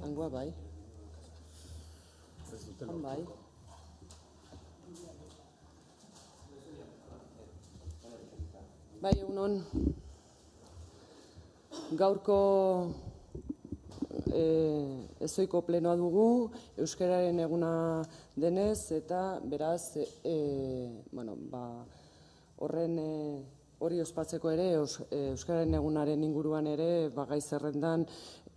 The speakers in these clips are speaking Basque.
Hangoa bai. Han bai. Bai, egunon. Gaurko ezoiko plenoa dugu, euskararen eguna denez, eta beraz, horren hori ospatzeko ere, euskararen egunaren inguruan ere, gai zerrendan,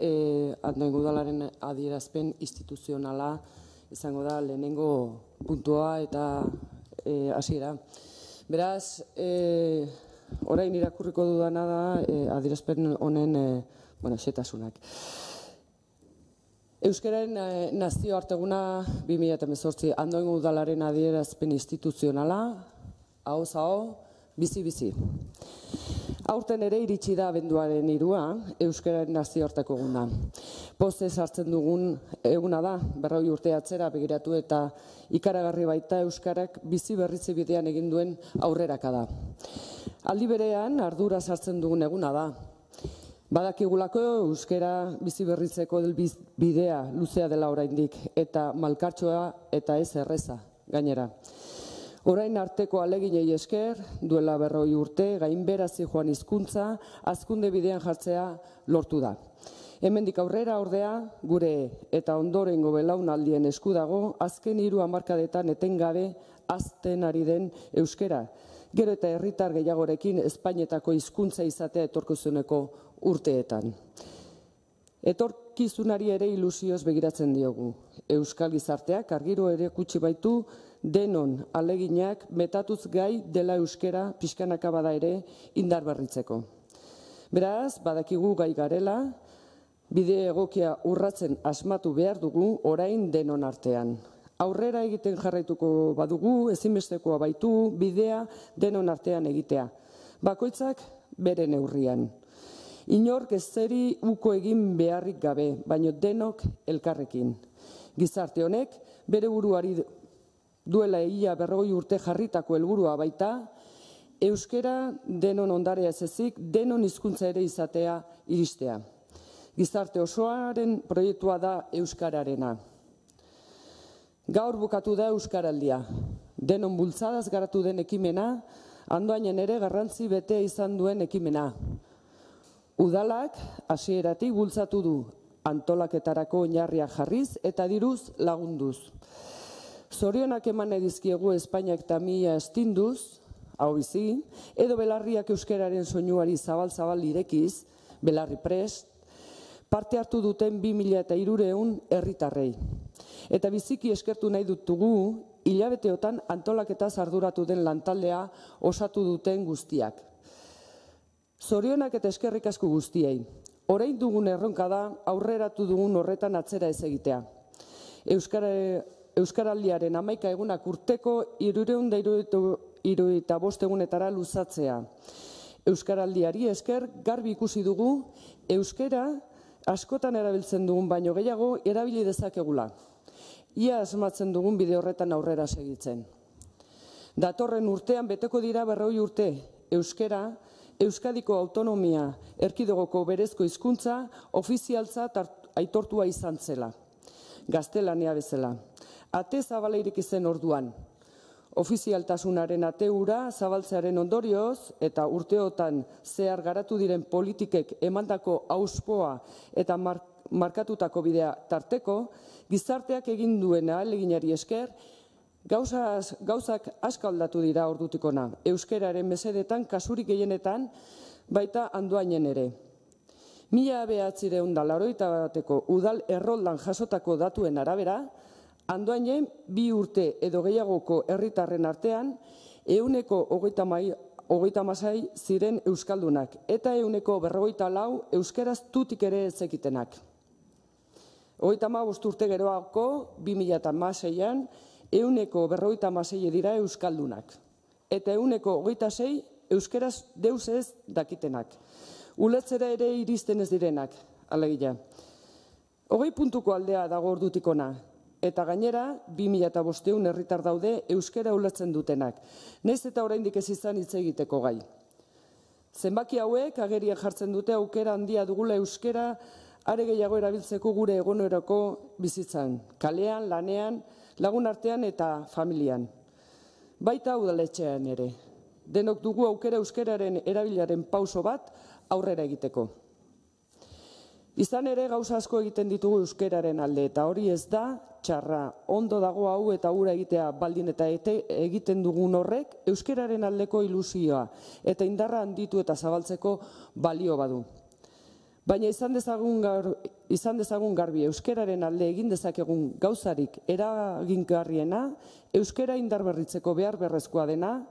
Andoain Udalaren adierazpen instituzionala izango da lehenengo puntua eta hasiera. Beraz, orain irakurriko dudana da adierazpen honen xehetasunak. Euskararen nazioarteguna 2018 Andoain Udalaren adierazpen instituzionala, ahoz aho, bizi-bizi. Aurten ere iritsi da abenduaren 3 Euskararen nazioarteko eguna. Pozez hartzen dugun eguna da, 40 urte atzera begiratu eta ikaragarri baita euskarak bizi berritze bidean egin duen aurreraka da. Aldi berean arduraz hartzen dugun eguna da. Badakigulako euskara bizi berritzeko bidea luzea dela oraindik eta malkartxoa eta ez erreza gainera. Orain arteko aleginei esker, duela 40 urte, gainberazi joan hizkuntza, hazkunde bidean jartzea lortu da. Hemendik aurrera ordea, gure eta ondorengo belaunaldien esku dago, azken 3 hamarkadetan etengabe hazten ari den euskara. Gero eta herritar gehiagorekin Espainietako hizkuntza izatea etorkizuneko urteetan. Etorkizunari ere ilusioz begiratzen diogu. Euskal gizarteak argiro ere kutsi baitu denon aleginak metatuz gai dela euskara pixkanaka bada ere indar berritzeko. Beraz, badakigu gai garela, bide egokia urratzen asmatu behar dugu orain denon artean. Aurrera egiten jarraituko badugu, ezinbestekoa baitu bidea denon artean egitea. Bakoitzak bere neurrian. Inork ezeri uko egin beharrik gabe, baino denok elkarrekin. Gizarte honek bere buruari duela ia 40 urte jarritako helburua baita, euskara denon ondarea ez ezik, denon hizkuntza ere izatea iristea. Gizarte osoaren proiektua da euskararena. Gaur bukatu da euskaraldia. Denon bultzadaz garatu den ekimena, Andoainen ere garrantzi bete izan duen ekimena. Udalak hasieratik bultzatu du antolaketarako oinarriak jarriz eta diruz lagunduz. Zorionak eman edizkiegu Espainiak eta mila estinduz, hau bizi, edo belarriak euskararen soinuari zabal-zabal irekiz, belarri prest, parte hartu duten 2300 herritarrei. Eta biziki eskertu nahi dutugu, hilabeteotan antolaketaz arduratu den lantaldea osatu duten guztiak. Zorionak eta eskerrik asko guztiei. Orain dugun erronka da aurreratu dugun horretan atzera ez egitea. Euskaraldiaren 11 egunak urteko 375 egunetara luzatzea. Euskaraldiari esker garbi ikusi dugu euskara askotan erabiltzen dugun baino gehiago erabili dezakegula. Ia asmatzen dugun bide horretan aurrera segitzen. Datorren urtean beteko dira 40 urte euskara Euskadiko autonomia erkidegoko berezko hizkuntza ofizialtzat aitortua izan zela. Gaztelania bezala. Ate zabaleirik izen orduan. Ofizialtasunaren ateura zabaltzearen ondorioz eta urteotan zehar garatu diren politikek emandako auspoa eta markatutako bidea tarteko, gizarteak egin duen ahaleginari esker, gauzak asko aldatu dira ordutikona. Euskararen mesedetan kasurik gehienetan baita Andoainen ere. 1981ko udal erroldan jasotako datuen arabera, Andoainen 2 urte edo gehiagoko herritarren artean 136 ziren euskaldunak eta 144 euskaraz tutik ere ez zekitenak. 35 urte geroako 2016an 156 dira euskaldunak eta 126 euskaraz deus ez dakitenak. Ulertzera ere iristen ez direnak, alegia. 20 puntuko aldea dago ordutikona. Eta gainera, 2500 herritar daude euskara ulertzen dutenak. Naiz eta oraindik ez izan hitz egiteko gai. Zenbaki hauek agerian jartzen dute aukera handia dugula euskara are gehiago erabiltzeko gure eguneroko bizitzan, kalean, lanean, lagun artean eta familian. Baita udaletxean ere. Denok dugu aukera euskararen erabilaren pauso bat aurrera egiteko. Izan ere gauza asko egiten ditugu euskararen alde eta hori ez da txarra. Ondo dago hau eta hura egitea baldin eta egiten dugun horrek euskararen aldeko ilusioa eta indarra handitu eta zabaltzeko balio badu. Baina izan dezagun garbi euskararen alde egin dezakegun gauzarik eragingarriena euskara indarberritzeko behar beharrezkoa dena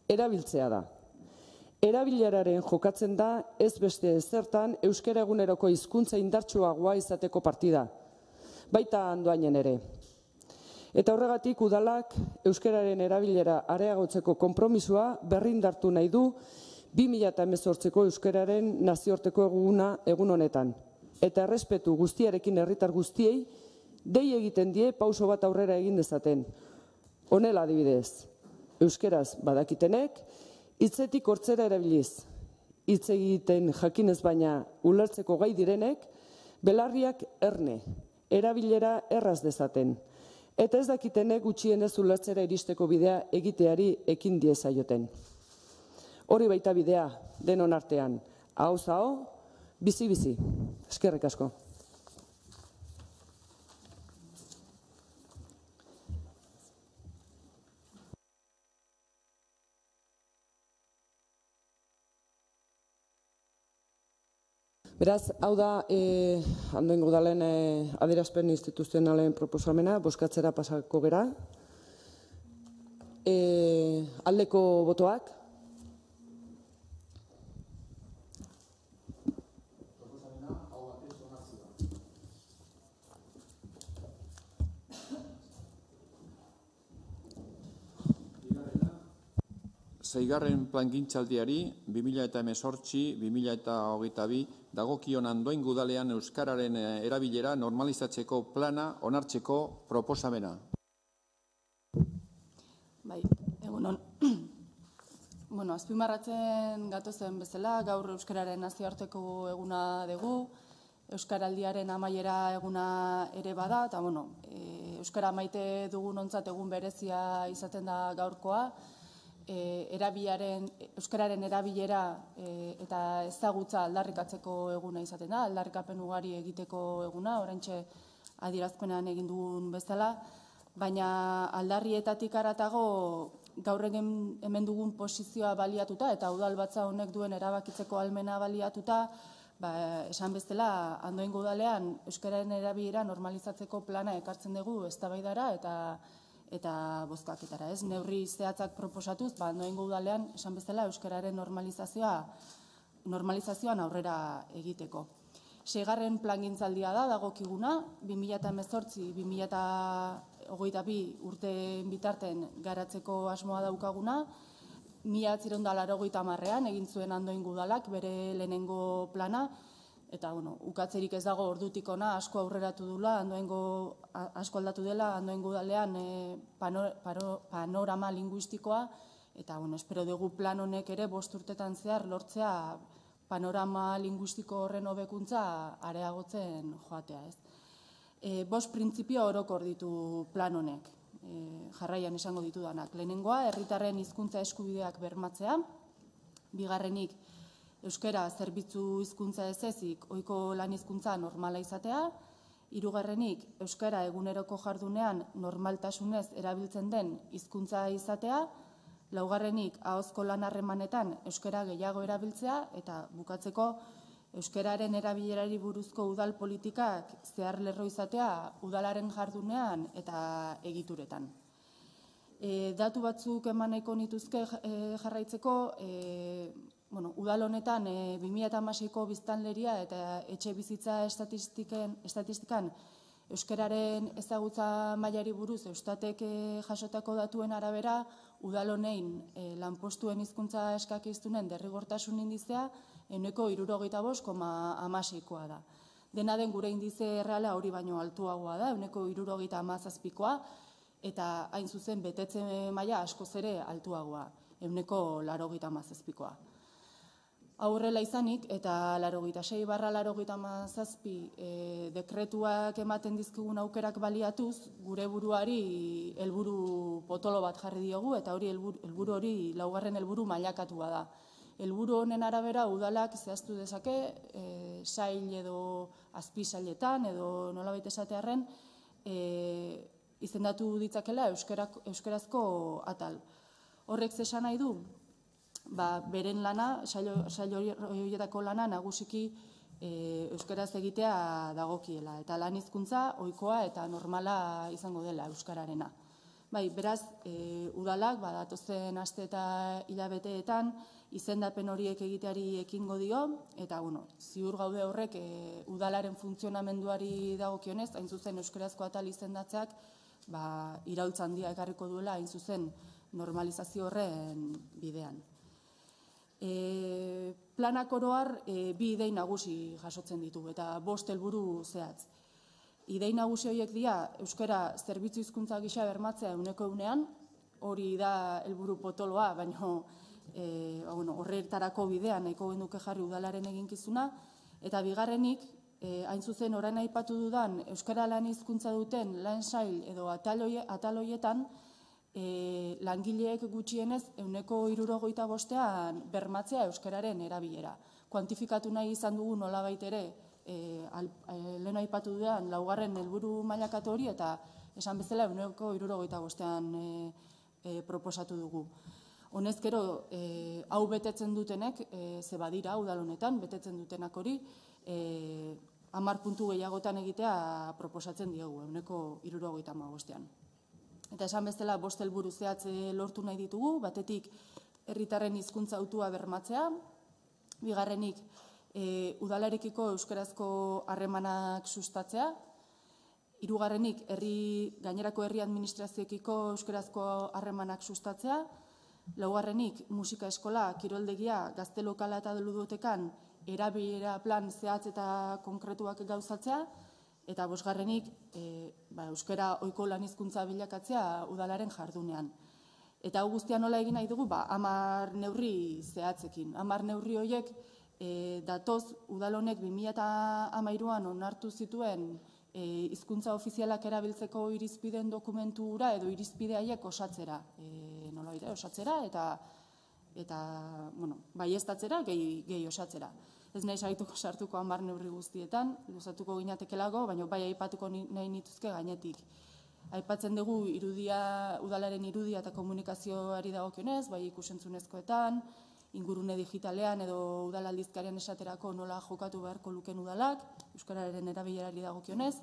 erabiltzea da. Erabileraren jokatzen da ez beste ezertan euskara eguneroko hizkuntza indartsuagoa izateko partida, baita Andoainen ere. Eta horregatik udalak euskararen erabilera areagotzeko konpromisoa berrindartu nahi du 2018ko euskararen nazioarteko eguna egun honetan. Eta errespetu guztiarekin herritar guztiei dei egiten die pauso bat aurrera egin dezaten. Honela adibidez, euskaraz badakitenek, hitzetik hortzera erabiliz, hitz egiten jakinez baina ulertzeko gai direnek, belarriak erne, erabilera erraz dezaten. Eta ez dakitenek gutxienez ulertzera iristeko bidea egiteari ekin diezaioten. Hori baita bidea, denon artean, ahoz-aho, bizi-bizi. Eskerrik asko. Beraz, hau da Andoaingo udalen adierazpen instituzionalen proposamena, bozkatzera pasako gera. Aldeko botoak. Seigarren plangintzaldiari 2018-2022 dagokion Andoaingo udalean euskararen erabilera normalizatzeko plana onartzeko proposamena. Bai, egunon. Azpimarratzen gatozen bezala, gaur euskararen nazioarteko eguna dugu, euskaraldiaren amaiera eguna ere bada, eta euskara maite dugunontzat egun berezia izaten da gaurkoa, euskararen erabilera eta ezagutza aldarrikatzeko eguna izaten da, aldarrikapen ugari egiteko eguna, oraintxe adierazpenean egin dugun bezala, baina aldarrietatik haratago gaur hemen dugun posizioa baliatuta eta udalbatza honek duen erabakitzeko ahalmena baliatuta, esan bezala Andoaingo udalean euskararen erabilera normalizatzeko plana ekartzen dugu eztabaidara eta bozkaketara. Neurri zehatzak proposatuz, Andoaingo udalean esan bezala euskararen normalizazioan aurrera egiteko. Seigarren plangintzaldia da dagokiguna, 2018-2022 urteen bitarten garatzeko asmoa daukaguna, 1980ean egin zuen Andoaingo udalak bere lehenengo plana, eta ukatzerik ez dago ordutik ona asko aurreratu dula, asko aldatu dela Andoaingo udalean panorama linguistikoa, eta espero dugu plan honek ere 5 urtetan zehar lortzea panorama linguistiko horren hobekuntza areagotzen joatea. 5 printzipio orokor ditu plan honek, jarraian esango ditudanak. Lehenengoa, herritarren hizkuntza eskubideak bermatzea. Bigarrenik, euskara zerbitzu hizkuntza ez ezik, ohiko lan hizkuntza normala izatea. Hirugarrenik, euskara eguneroko jardunean normaltasunez erabiltzen den hizkuntza izatea. Laugarrenik, ahozko lan harremanetan euskara gehiago erabiltzea, eta bukatzeko, euskararen erabilerari buruzko udal politikak zehar lerro izatea udalaren jardunean eta egituretan. Datu batzuk eman nahiko nituzke jarraitzeko, udal honetan 2016ko biztanleria eta etxe bizitza estatistikan euskararen ezagutza mailari buruz Eustatek jasotako datuen arabera, udal honein lanpostuen hizkuntza eskakiztunen derrigortasun indizea 75,6koa da. Dena den gure indize erreala hori baino altuagoa da, 77,7koa, eta hain zuzen betetze maila askoz ere altuagoa, 87,7koa. Aurrela izanik, eta 86/87 dekretuak ematen dizkigun aukerak baliatuz, gure buruari helburu potolo bat jarri diogu, eta hori helburu hori laugarren helburu mailakatua da. Helburu honen arabera udalak zehaztu dezake, sail edo azpisailetan edo nolabait esatearren, izendatu ditzakela euskarazko atal. Horrek zesan nahi du? Beren lana, sail horietako lana nagusiki euskaraz egitea dagokiela. Eta lan hizkuntza ohikoa eta normala izango dela euskararena. Beraz, udalak datozen aste eta hilabeteetan izendapen horiek egiteari ekingo dio, eta ziur gaude horrek udalaren funtzionamenduari dagokionez, hain zuzen euskarazko atal izendatzeak iraultza handia ekarriko duela hain zuzen normalizazio horren bidean. Planak oroar bi idei nagusi jasotzen ditu eta 5 helburu zehatz. Idei nagusi horiek dira euskara zerbitzu hizkuntza gisa bermatzea 100%, hori da helburu potoloa, baina horretarako bidean nahiko genuke jarri udalaren eginkizuna, eta bigarrenik, hain zuzen orain aipatu dudan euskara lan hizkuntza duten lan sail edo atal horietan langileek gutxienez 65%an bermatzea euskararen erabilera. Kuantifikatu nahi izan dugu nolabait ere lehen aipatu dudan laugarren helburu mailakatu hori, eta esan bezala 65%an proposatu dugu. Honezkero, hau betetzen dutenek, ze badira udal honetan, betetzen dutenak hori, 10 puntu gehiagotan egitea proposatzen diegu, 65%an. Eta esan bezala 5 helburu zehatz lortu nahi ditugu, batetik herritarren hizkuntza hautua bermatzea, bigarrenik udalarekiko euskarazko harremanak sustatzea, hirugarrenik gainerako herri administrazioekiko euskarazko harremanak sustatzea, laugarrenik musika eskola, kiroldegia, gazte lokala eta ludotekan erabilera plan zehatz eta konkretuak gauzatzea, eta 5. Euskara ohiko lan hizkuntza bilakatzea udalaren jardunean. Eta hau guztia nola egin nahi dugu? 10 neurri zehatzekin. 10 neurri horiek datoz udal honek 2013an onartu zituen hizkuntza ofizialak erabiltzeko irizpideen dokumentu hura edo irizpide haiek osatzera. Osatzera eta baieztatzera gehi osatzera. Ez nahi sartuko 10 neurri guztietan, luzatuko ginatekelako, baina bai aipatuko nahi nituzke gainetik. Aipatzen dugu udalaren irudia eta komunikazioari dagokionez, bai ikusentzunezkoetan, ingurune digitalean edo udal aldizkarian esaterako nola jokatu beharko luken udalak, euskararen erabilerari dagokionez,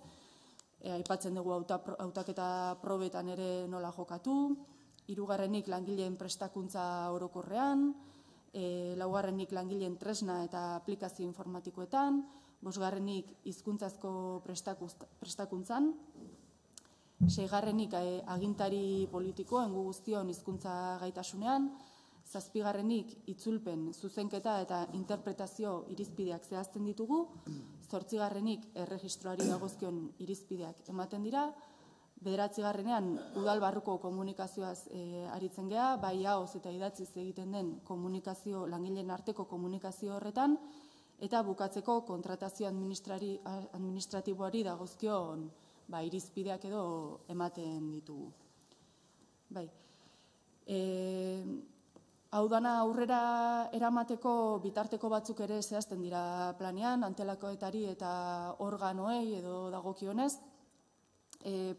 aipatzen dugu hautaketa probetan ere nola jokatu, 3. langileen prestakuntza orokorrean, 4. langileen tresna eta aplikazio informatikoetan, 5. hizkuntzazko prestakuntzan, 6. agintari politikoen gu guztion hizkuntza gaitasunean, 7. itzulpen, zuzenketa eta interpretazio irizpideak zehazten ditugu, 8. erregistroari dagozkion irizpideak ematen dira, 9. udal barruko komunikazioaz aritzen gea, bai ahoz eta idatziz egiten den komunikazio, langileen arteko komunikazio horretan, eta bukatzeko kontratazio administratiboari dagozkion irizpideak edo ematen ditugu. Hau dana aurrera eramateko bitarteko batzuk ere zehazten dira planean, antelakoetari eta organoei edo dagokionez.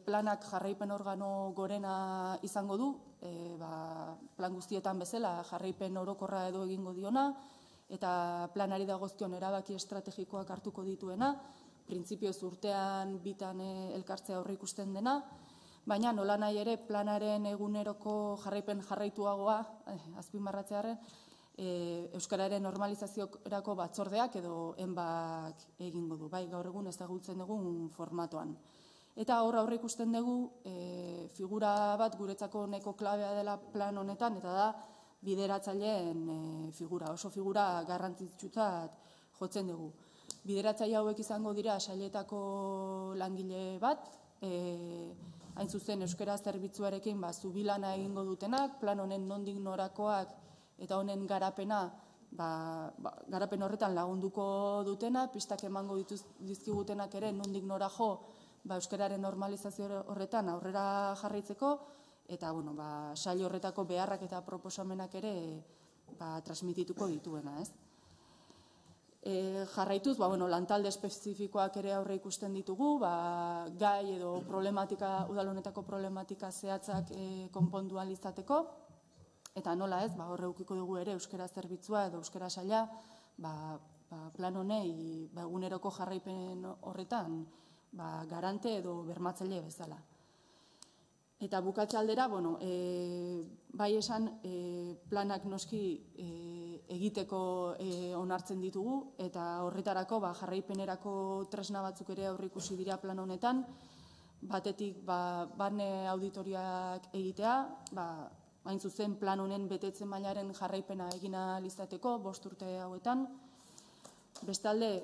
Planak jarraipen organo gorena izango du, plan guztietan bezala jarraipen orokorra edo egingo diona, eta planari dagozkion erabaki estrategikoak hartuko dituena, printzipioz urtean bitan elkartzea aurre ikusten dena, baina nola nahi ere planaren eguneroko jarraipen jarraituagoa, azpimarratzearren, euskararen normalizaziorako batzordeak edo enbak egingo du, gaur egun ezagutzen dugun formatoan. Eta hor aurre ikusten dugu figura bat guretzako nahiko klabea dela plan honetan, eta da bideratzaileen figura, oso figura garrantzitsutzat jotzen dugu. Bideratzaile hauek izango dira sailetako langile bat, hain zuzen euskara zerbitzuarekin zubilana egingo dutenak, plan honen nondik norakoak eta honen garapena garapen horretan lagunduko dutena, pistak emango dizkigutenak ere nondik nora jo euskararen normalizazio horretan aurrera jarraitzeko, eta sail horretako beharrak eta proposamenak ere transmitituko dituena, ez? Jarraituz, lantalde espezifikoak ere aurre ikusten ditugu, gai edo problematika, udal honetako problematika zehatzak konpondu ahal izateko, eta nola ez, horre ukiko dugu ere euskara zerbitzua edo euskara saila, plan honei eguneroko jarraipen horretan garante edo bermatzaile bezala. Eta bukatze aldera, bai esan planak noski egiteko onartzen ditugu, eta horretarako jarraipenerako tresna batzuk ere aurreikusi dira plan honetan, batetik barne auditoriak egitea, hain zuzen plan honen betetze mailaren jarraipena egin ahal izateko 5 urte hauetan. Bestalde,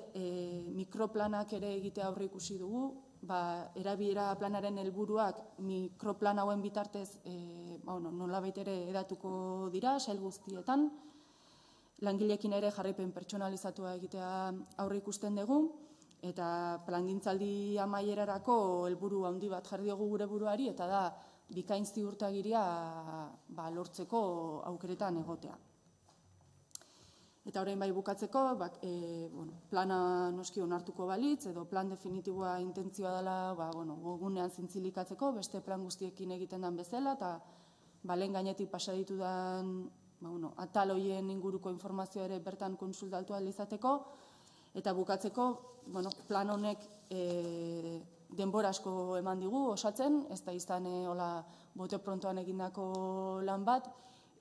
mikroplanak ere egitea aurreikusi dugu, erabilera planaren helburuak mikroplan hauen bitartez nolabait ere hedatuko dira, sail guztietan. Langileekin ere jarraipen pertsonalizatua egitea aurre ikusten dugu, eta plangintzaldi amaierarako helburu handi bat jarri dugu gure buruari, eta da bikain ziurtagiria lortzeko aukeretan egotea. Eta orain bai bukatzeko, plana noski onartuko balitz, edo plan definitiboa intentzioa dela gogunean zintzilikatzeko, beste plan guztiekin egiten den bezala, eta lehen gainetik pasa ditudan atal horien inguruko informazioa ere bertan konsultatu ahal izateko, eta bukatzeko plan honek denbora asko eman digu osatzen, ez da izan bote prontoan egindako lan bat,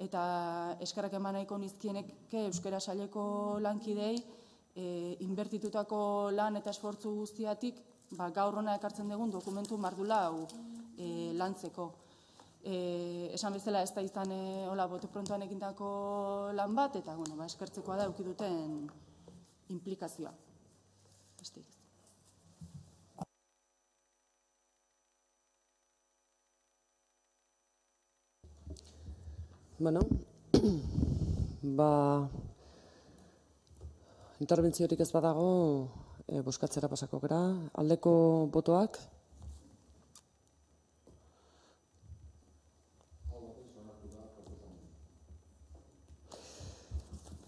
eta eskerrak eman nahiko nizkienek euskara saileko lankideei inbertitutako lan eta esfortzu guztiatik gaur hona ekartzen dugun dokumentu mardula hau lantzeko. Esan bezala ez da izan bote prontoan egindako lan bat, eta eskertzekoa da eduki duten implikazioa. Besterik ez. Interbentziorik ez badago, bozkatzera pasako gara. Aldeko botoak?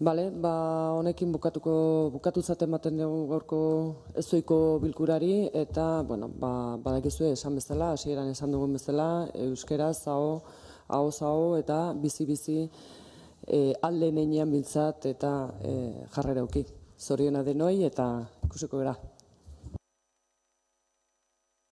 Honekin bukatu zaten baten dugu gaurko ezoiko bilkurari, eta badakizue esan bezala, hasieran esan dugun bezala, euskaraz, aho eta bizi-bizi alde neinean biltzat eta jarrera auki. Zoriona denoi eta ikusiko gara.